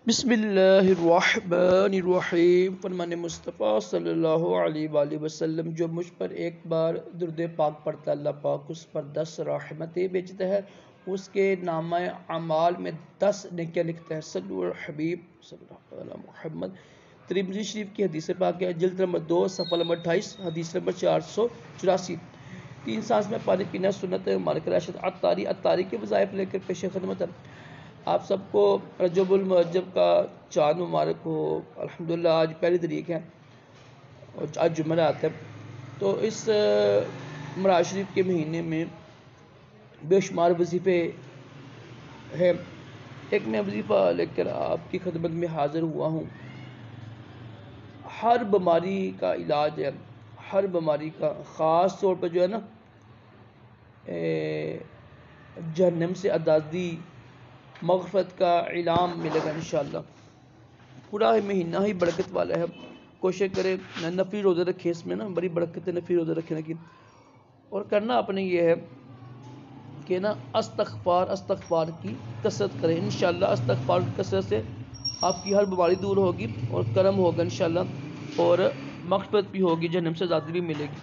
بسم اللہ الرحمن الرحیم فرمان مصطفیٰ صلی اللہ علیہ وآلہ وسلم جو مجھ پر ایک بار درود پاک پڑھتا اللہ پاک اس پر 10 رحمتیں بھیجتا ہے، اس کے نامہ اعمال میں 10 نیکیاں لکھتا ہے۔ صلو علی الحبیب صلی اللہ علیہ محمد۔ ترمذی شریف کی حدیث پاک ہے، جلد نمبر 2 صفحہ نمبر 28، حدیث نمبر 484۔ 3 سانس میں پانی پینا سنت ہے۔ مالک راشد عطاری کے وظائف لے کر پیش خدمت ہے۔ آپ سب کو رجب المرجب کا چاند مبارک ہو۔ الحمدللہ آج پہلی تاریخ ہے اور آج جمعرات ہے، تو اس معراج شریف کے مہینے میں بے شمار وظیفے ہیں۔ ایک میں وظیفہ لے کر آپ کی خدمت میں حاضر ہوا ہوں۔ ہر بیماری کا علاج ہے، ہر بیماری کا، خاص طور پر جو ہے نا جہنم سے آزادی، مغفرت کا اعلان ملے گا انشاءاللہ۔ پورا مہینہ ہی برکت والا ہے، کوشش کرے نفلی روزے رکھے، اس میں نا بڑی برکت ہے نفلی روزے رکھنے کی۔ اور کرنا اپنے یہ ہے کہ نا استغفار کی کثرت کریں انشاءاللہ۔ استغفار کی کثرت سے آپ کی ہر بیماری دور ہوگی اور کرم ہوگا انشاءاللہ، اور مغفرت بھی ہوگی، جہنم سے آزادی بھی ملے گی۔